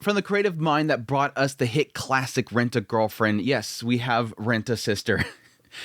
From the creative mind that brought us the hit classic Rent-A-Girlfriend, yes, we have Rent-A-Sister.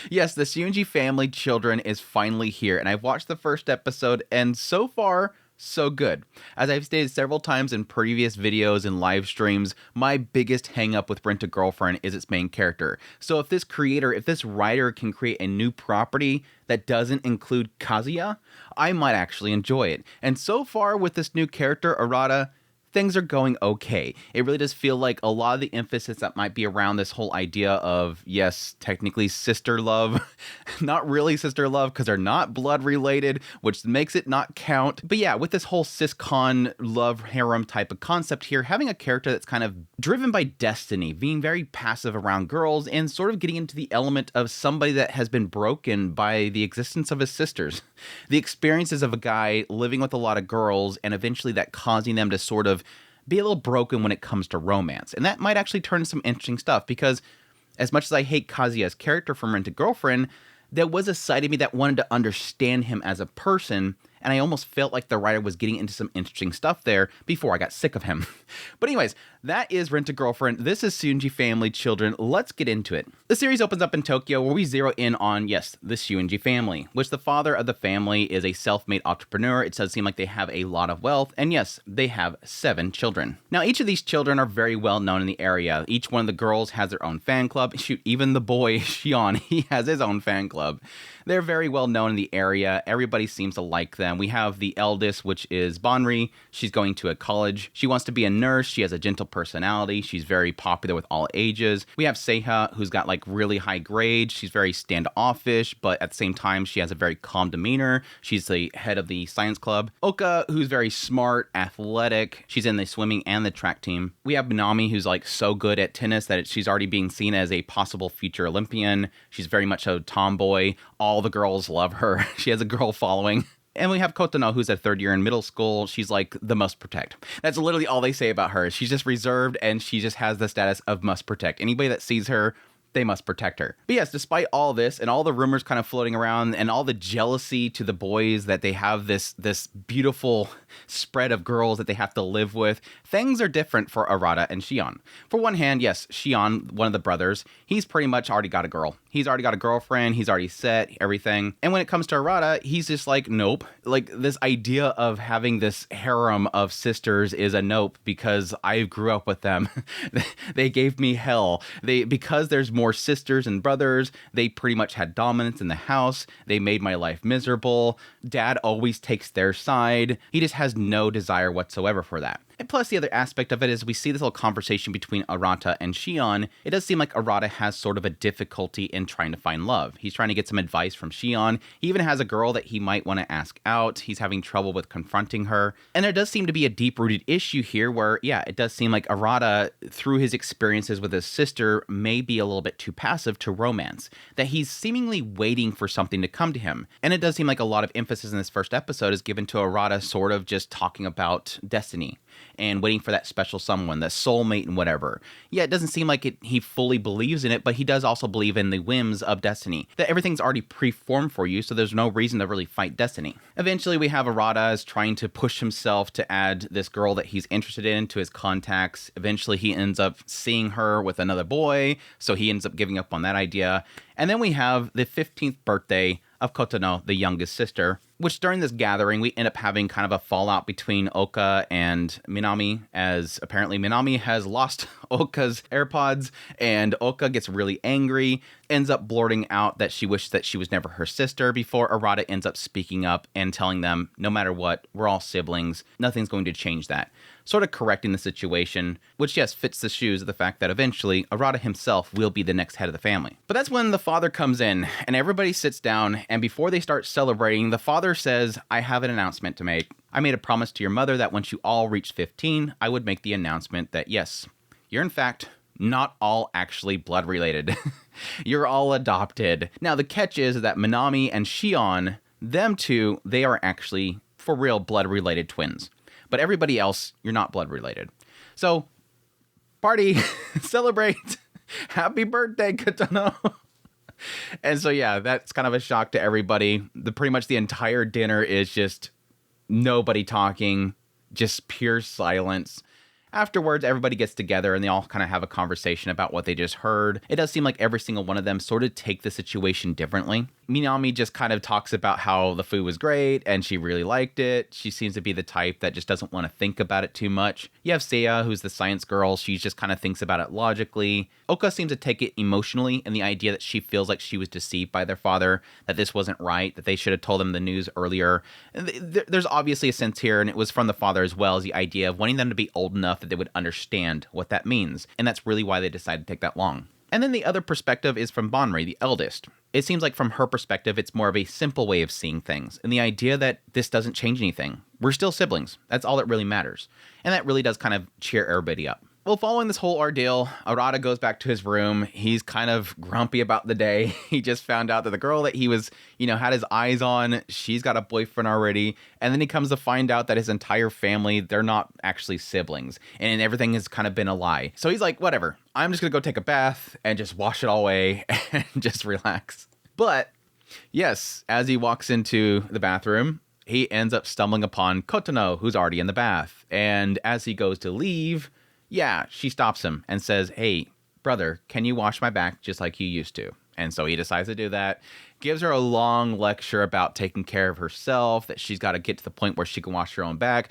Yes, the Shiunji family children is finally here, and I've watched the first episode, and so far, so good. As I've stated several times in previous videos and live streams, my biggest hang-up with Rent-A-Girlfriend is its main character. So if this writer can create a new property that doesn't include Kazuya, I might actually enjoy it. And so far with this new character, Arata, things are going okay. It really does feel like a lot of the emphasis that might be around this whole idea of, yes, technically sister love, not really sister love because they're not blood related, which makes it not count. But yeah, with this whole cis-con love harem type of concept here, having a character that's kind of driven by destiny, being very passive around girls, and sort of getting into the element of somebody that has been broken by the existence of his sisters. The experiences of a guy living with a lot of girls and eventually that causing them to sort of be a little broken when it comes to romance. And that might actually turn into some interesting stuff because as much as I hate Kazuya's character from Rent-A-Girlfriend, there was a side of me that wanted to understand him as a person, and I almost felt like the writer was getting into some interesting stuff there before I got sick of him. But anyways, that is Rent-A-Girlfriend. This is Shiunji Family Children. Let's get into it. The series opens up in Tokyo where we zero in on, yes, the Shiunji family, which the father of the family is a self-made entrepreneur. It does seem like they have a lot of wealth, and yes, they have 7 children. Now, each of these children are very well known in the area. Each one of the girls has their own fan club. Shoot, even the boy, Shion, he has his own fan club. They're very well known in the area. Everybody seems to like them. We have the eldest, which is Banri. She's going to a college. She wants to be a nurse. She has a gentle personality. She's very popular with all ages. We have Seiha, who's got like really high grades. She's very standoffish, but at the same time, she has a very calm demeanor. She's the head of the science club. Oka, who's very smart, athletic. She's in the swimming and the track team. We have Minami, who's like so good at tennis that she's already being seen as a possible future Olympian. She's very much a tomboy. All the girls love her. She has a girl following. And we have Kotono, who's a 3rd year in middle school. She's like the must protect. That's literally all they say about her. She's just reserved and she just has the status of must protect. Anybody that sees her, they must protect her. But yes, despite all this and all the rumors kind of floating around and all the jealousy to the boys that they have this beautiful spread of girls that they have to live with, things are different for Arata and Shion. For one hand, yes, Shion, one of the brothers, he's pretty much already got a girl. He's already got a girlfriend, he's already set, everything. And when it comes to Arata, he's just like, nope. Like, this idea of having this harem of sisters is a nope because I grew up with them. They gave me hell. Because there's more sisters and brothers, they pretty much had dominance in the house. They made my life miserable. Dad always takes their side. He just has no desire whatsoever for that. And plus, the other aspect of it is we see this little conversation between Arata and Shion. It does seem like Arata has sort of a difficulty in trying to find love. He's trying to get some advice from Shion. He even has a girl that he might want to ask out. He's having trouble with confronting her. And there does seem to be a deep-rooted issue here where, yeah, it does seem like Arata, through his experiences with his sister, may be a little bit too passive to romance. That he's seemingly waiting for something to come to him. And it does seem like a lot of emphasis in this first episode is given to Arata sort of just talking about destiny and waiting for that special someone, that soulmate and whatever. Yeah, it doesn't seem like he fully believes in it, but he does also believe in the whims of destiny, that everything's already preformed for you, so there's no reason to really fight destiny. Eventually, we have Arata as trying to push himself to add this girl that he's interested in to his contacts. Eventually, he ends up seeing her with another boy, so he ends up giving up on that idea. And then we have the 15th birthday of Kotono, the youngest sister, which during this gathering, we end up having kind of a fallout between Oka and Minami, as apparently Minami has lost Oka's AirPods, and Oka gets really angry, ends up blurting out that she wishes that she was never her sister, before Arata ends up speaking up and telling them, no matter what, we're all siblings, nothing's going to change that. Sort of correcting the situation, which yes, fits the shoes of the fact that eventually Arata himself will be the next head of the family. But that's when the father comes in, and everybody sits down, and before they start celebrating, the father says, I have an announcement to make. I made a promise to your mother that once you all reach 15, I would make the announcement that yes, you're in fact not all actually blood related. You're all adopted. Now the catch is that Minami and Shion, them two, they are actually for real blood related twins. But everybody else, you're not blood related. So, party, celebrate, happy birthday, Kotono. And so, yeah, that's kind of a shock to everybody. Pretty much the entire dinner is just nobody talking, just pure silence. Afterwards, everybody gets together and they all kind of have a conversation about what they just heard. It does seem like every single one of them sort of take the situation differently. Minami just kind of talks about how the food was great and she really liked it. She seems to be the type that just doesn't want to think about it too much. You have Seiya, who's the science girl. She just kind of thinks about it logically. Oka seems to take it emotionally, and the idea that she feels like she was deceived by their father, that this wasn't right, that they should have told them the news earlier. And there's obviously a sense here, and it was from the father as well, as the idea of wanting them to be old enough that they would understand what that means. And that's really why they decided to take that long. And then the other perspective is from Banri, the eldest. It seems like from her perspective, it's more of a simple way of seeing things, and the idea that this doesn't change anything. We're still siblings. That's all that really matters. And that really does kind of cheer everybody up. Well, following this whole ordeal, Arata goes back to his room. He's kind of grumpy about the day. He just found out that the girl that he was, had his eyes on, she's got a boyfriend already. And then he comes to find out that his entire family, they're not actually siblings. And everything has kind of been a lie. So he's like, whatever, I'm just going to go take a bath and just wash it all away and just relax. But yes, as he walks into the bathroom, he ends up stumbling upon Kotono, who's already in the bath. And as he goes to leave, she stops him and says, hey, brother, can you wash my back just like you used to? And so he decides to do that, gives her a long lecture about taking care of herself, that she's got to get to the point where she can wash her own back.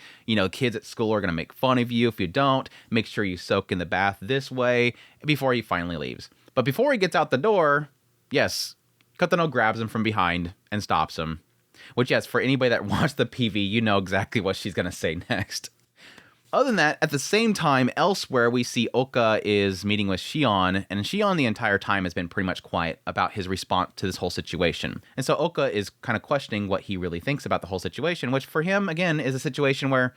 Kids at school are going to make fun of you if you don't. Make sure you soak in the bath this way before he finally leaves. But before he gets out the door, yes, Kotono grabs him from behind and stops him. Which, yes, for anybody that watched the PV, you know exactly what she's going to say next. Other than that, at the same time, elsewhere, we see Oka is meeting with Shion, and Shion the entire time has been pretty much quiet about his response to this whole situation. And so Oka is kind of questioning what he really thinks about the whole situation, which for him, again, is a situation where,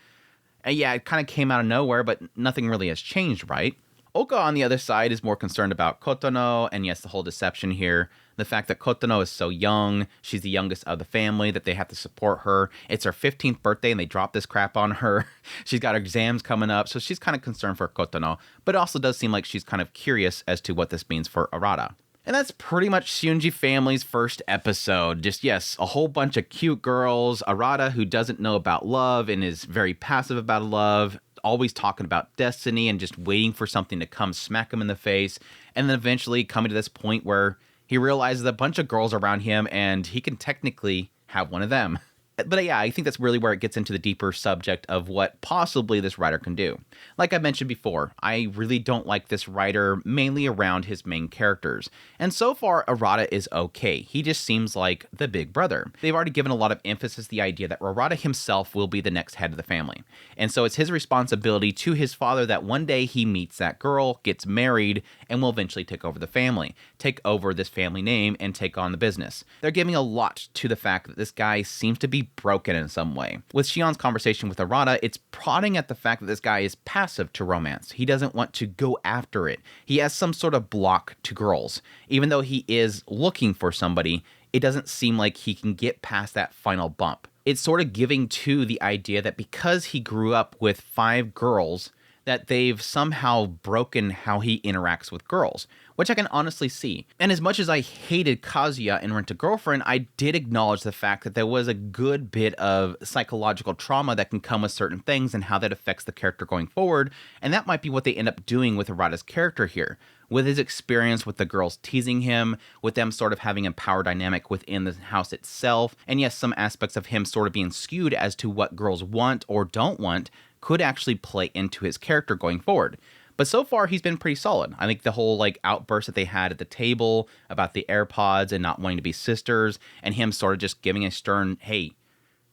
it kind of came out of nowhere, but nothing really has changed, right? Oka, on the other side, is more concerned about Kotono, and yes, the whole deception here. The fact that Kotono is so young, she's the youngest of the family, that they have to support her. It's her 15th birthday, and they drop this crap on her. She's got her exams coming up, so she's kind of concerned for Kotono. But it also does seem like she's kind of curious as to what this means for Arata. And that's pretty much Shiunji family's first episode. Just, yes, a whole bunch of cute girls. Arata, who doesn't know about love and is very passive about love. Always talking about destiny and just waiting for something to come smack him in the face. And then eventually coming to this point where he realizes a bunch of girls around him and he can technically have one of them. But I think that's really where it gets into the deeper subject of what possibly this writer can do. Like I mentioned before, I really don't like this writer mainly around his main characters. And so far, Arata is okay. He just seems like the big brother. They've already given a lot of emphasis to the idea that Arata himself will be the next head of the family. And so it's his responsibility to his father that one day he meets that girl, gets married, and will eventually take over the family, take over this family name, and take on the business. They're giving a lot to the fact that this guy seems to be broken in some way. With Shion's conversation with Arata, it's prodding at the fact that this guy is passive to romance. He doesn't want to go after it. He has some sort of block to girls. Even though he is looking for somebody, it doesn't seem like he can get past that final bump. It's sort of giving to the idea that because he grew up with 5 girls, that they've somehow broken how he interacts with girls, which I can honestly see. And as much as I hated Kazuya in Rent-a-Girlfriend, I did acknowledge the fact that there was a good bit of psychological trauma that can come with certain things and how that affects the character going forward, and that might be what they end up doing with Arata's character here. With his experience with the girls teasing him, with them sort of having a power dynamic within the house itself, and yes, some aspects of him sort of being skewed as to what girls want or don't want, could actually play into his character going forward. But so far, he's been pretty solid. I think the whole outburst that they had at the table about the AirPods and not wanting to be sisters, and him sort of just giving a stern, hey,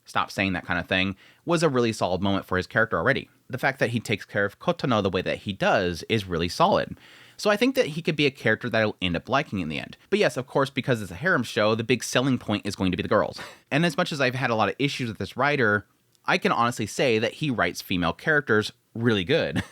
stop saying that kind of thing, was a really solid moment for his character already. The fact that he takes care of Kotono the way that he does is really solid. So I think that he could be a character that I'll end up liking in the end. But yes, of course, because it's a harem show, the big selling point is going to be the girls. And as much as I've had a lot of issues with this writer, I can honestly say that he writes female characters really good.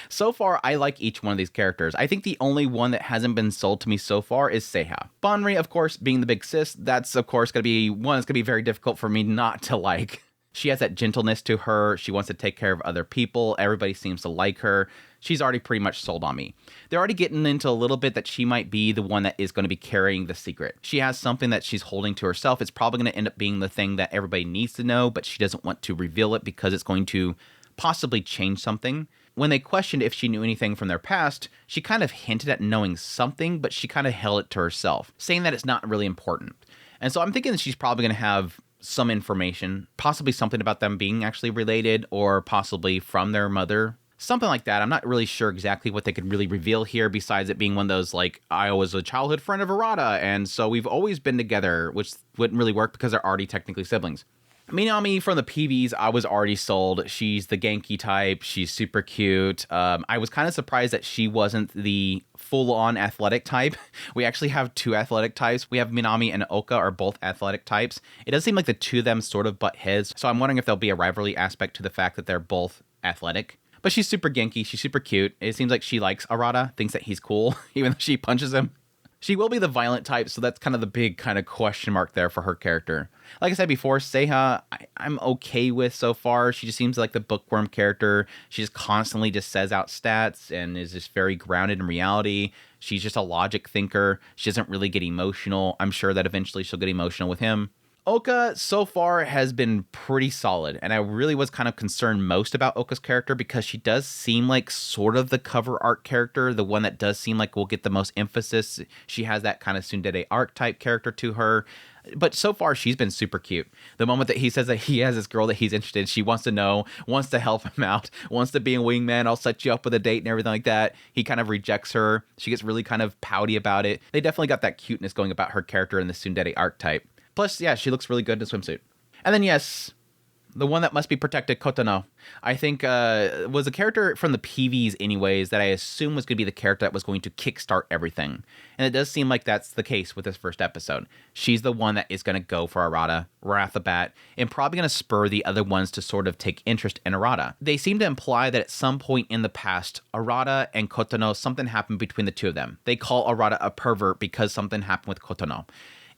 So far, I like each one of these characters. I think the only one that hasn't been sold to me so far is Seiha. Banri, of course, being the big sis, that's of course going to be one that's going to be very difficult for me not to like. She has that gentleness to her. She wants to take care of other people. Everybody seems to like her. She's already pretty much sold on me. They're already getting into a little bit that she might be the one that is going to be carrying the secret. She has something that she's holding to herself. It's probably going to end up being the thing that everybody needs to know, but she doesn't want to reveal it because it's going to possibly change something. when they questioned if she knew anything from their past, she kind of hinted at knowing something, but she kind of held it to herself, saying that it's not really important. And so I'm thinking that she's probably going to have some information, possibly something about them being actually related, or possibly from their mother. Something like that. I'm not really sure exactly what they could really reveal here, besides it being one of those, like, I was a childhood friend of Arata, and so we've always been together, which wouldn't really work because they're already technically siblings. Minami from the PVs, I was already sold. She's the Genki type. She's super cute. I was kind of surprised that she wasn't the full-on athletic type. We actually have two athletic types. We have Minami and Oka are both athletic types. It does seem like the two of them sort of butt heads, so I'm wondering if there'll be a rivalry aspect to the fact that they're both athletic. But she's super Genki. She's super cute. It seems like she likes Arata, thinks that he's cool, even though she punches him. She will be the violent type, so that's kind of the big kind of question mark there for her character. Like I said before, Seiha, I'm okay with so far. She just seems like the bookworm character. She just constantly just says out stats and is just very grounded in reality. She's just a logic thinker. She doesn't really get emotional. I'm sure that eventually she'll get emotional with him. Oka, so far, has been pretty solid, and I really was kind of concerned most about Oka's character because she does seem like sort of the cover art character, the one that does seem like will get the most emphasis. She has that kind of tsundere archetype character to her, but so far, she's been super cute. The moment that he says that he has this girl that he's interested in, she wants to know, wants to help him out, wants to be a wingman, I'll set you up with a date and everything like that. He kind of rejects her. She gets really kind of pouty about it. They definitely got that cuteness going about her character in the tsundere archetype. Plus, yeah, she looks really good in a swimsuit. And then, yes, the one that must be protected, Kotono, I think was a character from the PVs anyways that I assume was going to be the character that was going to kickstart everything. And it does seem like that's the case with this first episode. She's the one that is going to go for Arata right off the bat and probably going to spur the other ones to sort of take interest in Arata. They seem to imply that at some point in the past, Arata and Kotono, something happened between the two of them. They call Arata a pervert because something happened with Kotono.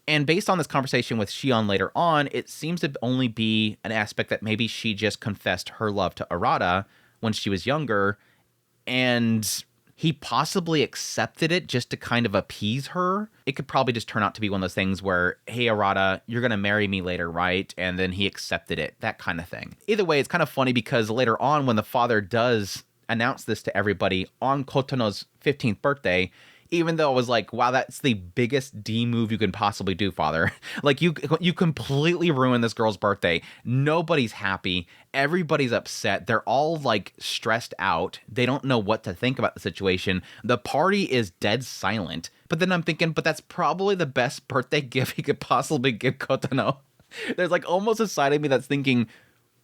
And based on this conversation with Shion later on, it seems to only be an aspect that maybe she just confessed her love to Arata when she was younger, and he possibly accepted it just to kind of appease her. It could probably just turn out to be one of those things where, hey, Arata, you're going to marry me later, right? And then he accepted it, that kind of thing. Either way, it's kind of funny because later on when the father does announce this to everybody on Kotono's 15th birthday, even though I was like, wow, that's the biggest D move you can possibly do, father. Like, you completely ruined this girl's birthday. Nobody's happy. Everybody's upset. They're all, like, stressed out. They don't know what to think about the situation. The party is dead silent. But then I'm thinking, but that's probably the best birthday gift he could possibly give Kotono. There's, like, almost a side of me that's thinking,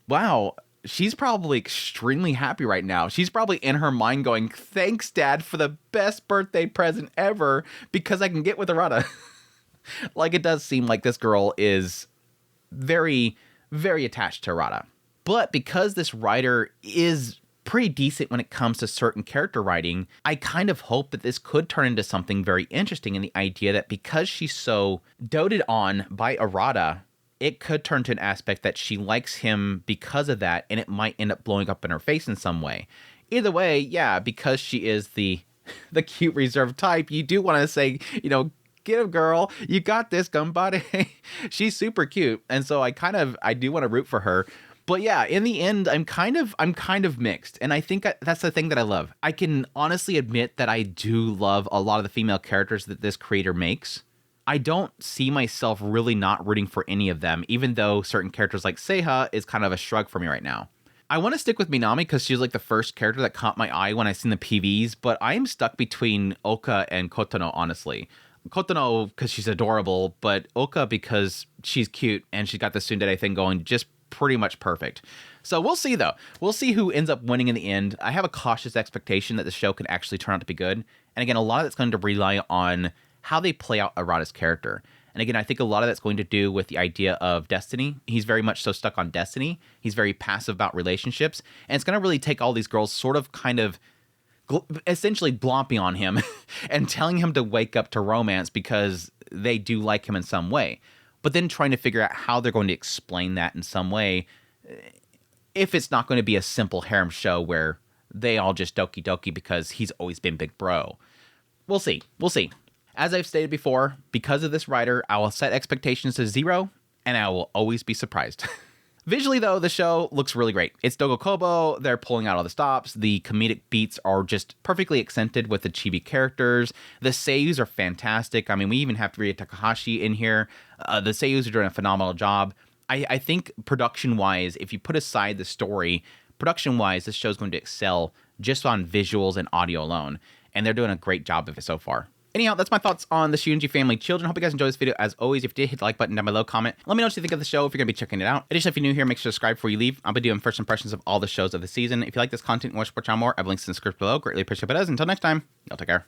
wow, she's probably extremely happy right now. She's probably in her mind going, thanks, Dad, for the best birthday present ever because I can get with Arata. Like, it does seem like this girl is very, very attached to Arata. But because this writer is pretty decent when it comes to certain character writing, I kind of hope that this could turn into something very interesting in the idea that because she's so doted on by Arata, it could turn to an aspect that she likes him because of that, and it might end up blowing up in her face in some way. Either way, yeah, because she is the cute reserved type, you do want to say, you know, get him, girl, you got this, Gambare. She's super cute, and so I do want to root for her. But yeah, in the end, I'm kind of mixed, and I think that's the thing that I love. I can honestly admit that I do love a lot of the female characters that this creator makes. I don't see myself really not rooting for any of them, even though certain characters like Seiha is kind of a shrug for me right now. I want to stick with Minami because she's like the first character that caught my eye when I seen the PVs, but I am stuck between Oka and Kotono, honestly. Kotono because she's adorable, but Oka because she's cute and she's got the tsundere thing going just pretty much perfect. So we'll see, though. We'll see who ends up winning in the end. I have a cautious expectation that the show can actually turn out to be good. And again, a lot of it's going to rely on how they play out Arata's character. And again, I think a lot of that's going to do with the idea of destiny. He's very much so stuck on destiny. He's very passive about relationships. And it's going to really take all these girls sort of kind of essentially glomping on him and telling him to wake up to romance because they do like him in some way. But then trying to figure out how they're going to explain that in some way if it's not going to be a simple harem show where they all just doki doki because he's always been big bro. We'll see. We'll see. As I've stated before, because of this writer, I will set expectations to 0, and I will always be surprised. Visually, though, the show looks really great. It's Dogo Kobo, they're pulling out all the stops, the comedic beats are just perfectly accented with the chibi characters, the seiyus are fantastic. I mean, we even have Rie Takahashi in here. The seiyus are doing a phenomenal job. I think production-wise, if you put aside the story, production-wise, this show's going to excel just on visuals and audio alone, and they're doing a great job of it so far. Anyhow, that's my thoughts on the Shiunji family children. Hope you guys enjoyed this video. As always, if you did, hit the like button down below, comment. Let me know what you think of the show if you're going to be checking it out. Additionally, if you're new here, make sure to subscribe before you leave. I'll be doing first impressions of all the shows of the season. If you like this content and want to support y'all more, I have links in the script below. Greatly appreciate it. Until next time, y'all take care.